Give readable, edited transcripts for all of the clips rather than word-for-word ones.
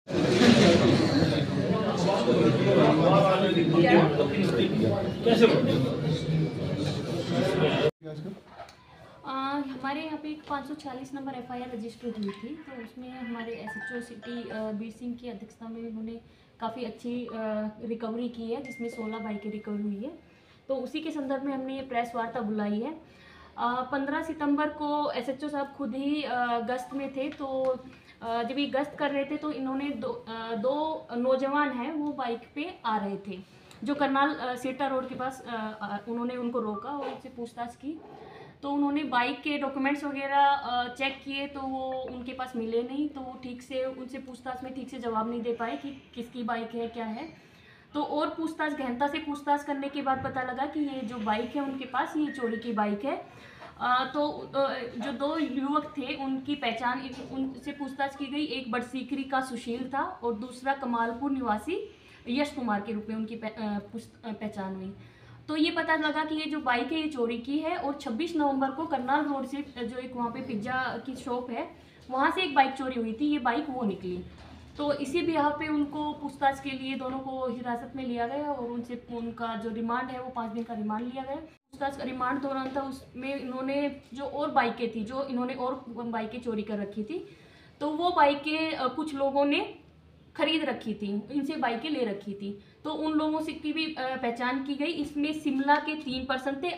हमारे यहाँ पे एक 540 नंबर एफआईआर रजिस्टर हुई थी, तो उसमें हमारे एसएचओ सिटी बीर सिंह की अध्यक्षता में उन्होंने काफ़ी अच्छी रिकवरी की है, जिसमें 16 बाइकें रिकवर हुई है। तो उसी के संदर्भ में हमने ये प्रेस वार्ता बुलाई है। 15 सितंबर को एसएचओ साहब खुद ही गश्त में थे, तो जब ये गश्त कर रहे थे तो इन्होंने दो नौजवान हैं वो बाइक पे आ रहे थे, जो करनाल सेटा रोड के पास उन्होंने उनको रोका और उनसे पूछताछ की। तो उन्होंने बाइक के डॉक्यूमेंट्स वगैरह चेक किए, तो वो उनके पास मिले नहीं, तो वो ठीक से उनसे पूछताछ में ठीक से जवाब नहीं दे पाए कि किसकी बाइक है क्या है। तो और पूछताछ गहनता से पूछताछ करने के बाद पता लगा कि ये जो बाइक है उनके पास ये चोरी की बाइक है। तो जो दो युवक थे उनकी पहचान उनसे पूछताछ की गई। एक बड़सीकरी का सुशील था और दूसरा कमालपुर निवासी यश कुमार के रूप में उनकी पहचान हुई। तो ये पता लगा कि ये जो बाइक है ये चोरी की है और 26 नवंबर को करनाल रोड से जो एक वहाँ पे पिज्ज़ा की शॉप है वहाँ से एक बाइक चोरी हुई थी, ये बाइक वो निकली। तो इसी बिहाफ पे उनको पूछताछ के लिए दोनों को हिरासत में लिया गया और उनसे उनका जो रिमांड है वो 5 दिन का रिमांड लिया गया। पूछताछ का रिमांड दौरान था, उसमें इन्होंने जो और बाइकें थी जो इन्होंने और बाइकें चोरी कर रखी थी, तो वो बाइकें कुछ लोगों ने खरीद रखी थी, इनसे बाइकें ले रखी थी। तो उन लोगों से की भी पहचान की गई। इसमें शिमला के 3 पर्सन थे,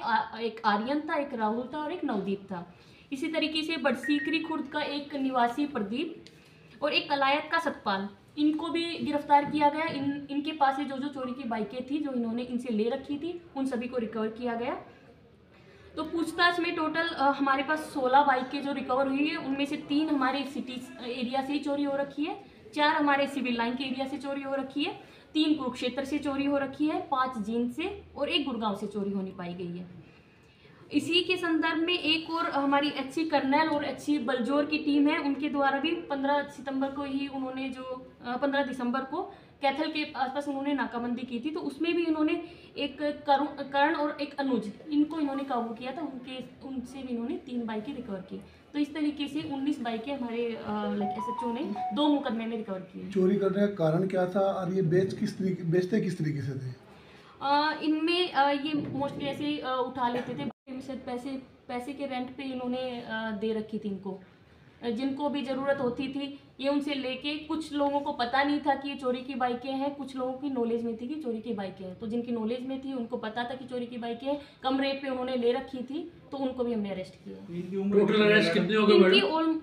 एक आर्यन था, एक राहुल था और एक नवदीप था। इसी तरीके से बड़सीकरी खुर्द का एक निवासी प्रदीप और एक कलायत का सतपाल, इनको भी गिरफ्तार किया गया। इनके पास से जो जो चोरी की बाइकें थी जो इन्होंने इनसे ले रखी थी उन सभी को रिकवर किया गया। तो पूछताछ में टोटल हमारे पास 16 बाइकें जो रिकवर हुई है, उनमें से 3 हमारे सिटी एरिया से ही चोरी हो रखी है, 4 हमारे सिविल लाइन के एरिया से चोरी हो रखी है, 3 कुरुक्षेत्र से चोरी हो रखी है, 5 जींद से और 1 गुड़गांव से चोरी होनी पाई गई है। इसी के संदर्भ में एक और हमारी एचसी करनैल और एचसी बलजोर की टीम है, उनके द्वारा भी 15 सितंबर को ही उन्होंने जो 15 दिसंबर को कैथल के आसपास उन्होंने नाकाबंदी की थी, तो उसमें भी इन्होंने एक कर्ण और एक अनुज, इनको इन्होंने काबू किया था। उनसे भी इन्होंने 3 बाइकें रिकवर की। तो इस तरीके से 19 बाइकें हमारे एसएचओ ने 2 मुकदमे में रिकवर की। चोरी करने का कारण क्या था और ये बेचते किस तरीके से थे? इनमें ये मोस्टली ऐसे उठा लेते थे, पैसे के रेंट पे इन्होंने दे रखी थी इनको, जिनको भी ज़रूरत होती थी ये उनसे लेके। कुछ लोगों को पता नहीं था कि ये चोरी की बाइकें हैं, कुछ लोगों की नॉलेज में थी कि चोरी की बाइकें हैं। तो जिनकी नॉलेज में थी उनको पता था कि चोरी की बाइकें हैं, कम रेट पे उन्होंने ले रखी थी, तो उनको भी हमने अरेस्ट किया। टोटल अरेस्ट कितने हो गए मैडम?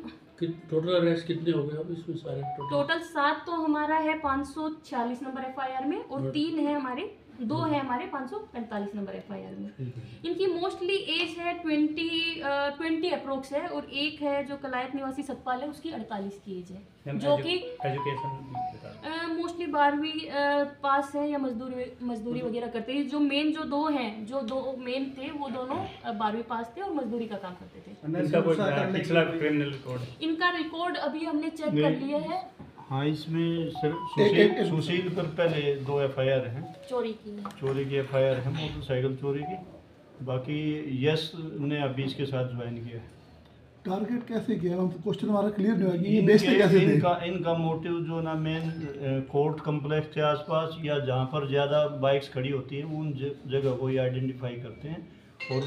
टोटल अरेस्ट कितने हो गए अब इसमें सारे? टोटल 7 तो हमारा है 546 नंबर एफआईआर में और 3 है हमारे 2 है हमारे 545 नंबर एफआईआर में। इनकी मोस्टली एज है 20 अप्रोक्स है और एक है जो कलायत निवासी सतपाल है, उसकी 48 की एज है, जो कि मोस्टली 12वीं पास है या मजदूरी वगैरह करते हैं। जो मेन जो 2 हैं, जो 2 मेन थे वो दोनों 12वीं पास थे और मजदूरी का काम करते थे। इनका रिकॉर्ड अभी हमने चेक कर लिया है। हाँ, इसमें सुशील पर पहले 2 एफआईआर हैं, चोरी की एफआईआर है, मोटरसाइकिल चोरी की। बाकी यश ने अभी इसके साथ ज्वाइन किया है। टारगेट कैसे किया? क्वेश्चन हमारा क्लियर नहीं हुआ कि ये बेचते कैसे थे? इनका मोटिव जो ना मेन कोर्ट कम्प्लेक्स के आसपास या जहाँ पर ज़्यादा बाइक्स खड़ी होती हैं उन जगह को ये आइडेंटिफाई करते हैं और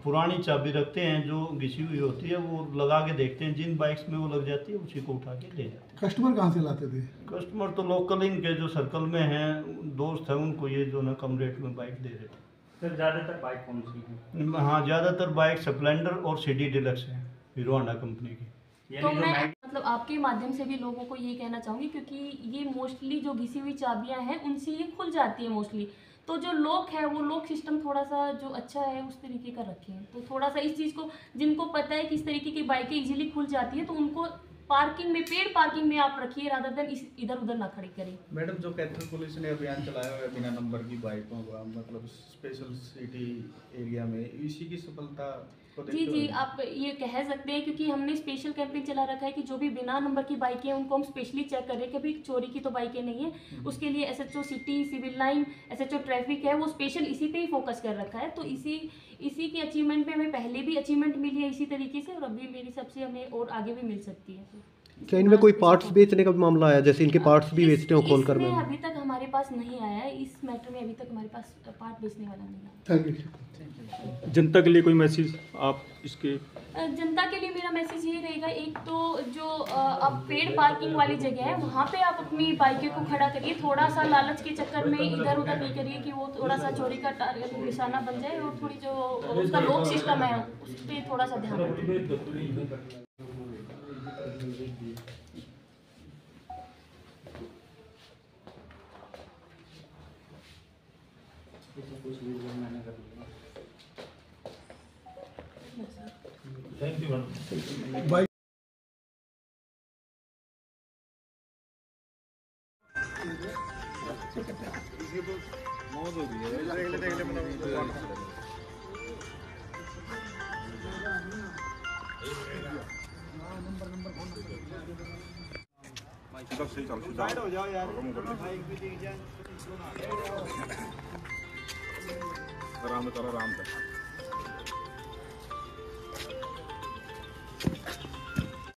पुरानी चाबी रखते हैं जो घिसी हुई होती है, वो लगा के देखते हैं, जिन बाइक्स में वो लग जाती है उसी को उठा के ले जाते हैं। कस्टमर कहाँ से लाते थे? कस्टमर तो लोकल इनके जो सर्कल में हैं, दोस्त हैं, उनको ये जो ना कम रेट में बाइक दे रहे थे। सर ज़्यादातर बाइक कौन सी है? हाँ, ज़्यादातर बाइक स्प्लेंडर और सिटी डिलक्स है, हीरो होंडा कंपनी की। तो मैं मतलब आपके माध्यम से भी लोगों को ये कहना चाहूँगी, क्योंकि ये मोस्टली जो घिसी हुई चाबियाँ हैं उनसे ये खुल जाती है मोस्टली। तो जो लॉक है वो लॉक सिस्टम थोड़ा सा जो अच्छा है उस तरीके का रखें। तो थोड़ा सा इस चीज़ को, जिनको पता है कि इस तरीके की बाइकें इजीली खुल जाती है, तो उनको पार्किंग में, पेड पार्किंग में आप रखिए, रादर देन इधर उधर ना खड़ी करें। मैडम, जो कैथल पुलिस ने अभियान चलाया हुआ है बिना नंबर की बाइकों का, मतलब स्पेशल सिटी एरिया में, इसी की सफलता को देखते जी, आप ये कह सकते हैं, क्योंकि हमने स्पेशल कैंपेन चला रखा है कि जो भी बिना नंबर की बाइकें हैं उनको हम स्पेशली चेक करें कि अभी चोरी की तो बाइकें नहीं है। उसके लिए SHO city, civil line, SHO traffic है, वो स्पेशल इसी पे ही फोकस कर रखा है। तो इसी की अचीवमेंट पे हमें पहले भी अचीवमेंट मिली है इसी तरीके से, और अभी मेरी सबसे हमें और आगे भी मिल सकती है। क्या इनमें कोई पार्ट्स बेचने का भी मामला आया, जैसे इनके पार्ट्स भी बेचते हो खोल कर? इसमें अभी तक हमारे पास नहीं आया है, इस मैटर में अभी तक हमारे पास पार्ट बेचने वाला नहीं आया। Thank you. जनता के लिए कोई मैसेज आप इसके? जनता के लिए मेरा मैसेज ये रहेगा, एक तो जो अब पेड पार्किंग वाली जगह है वहाँ पे आप अपनी बाइकों को खड़ा करिए, थोड़ा सा लालच के चक्कर में इधर उधर नहीं करिए कि वो थोड़ा सा चोरी का टारगेट निशाना बन जाए, और थोड़ी जो उसका लॉक सिस्टम है उस पर थोड़ा सा ध्यान रखें। Thank you madam. बाइक हो जाओ यार, आराम करो, आराम करो।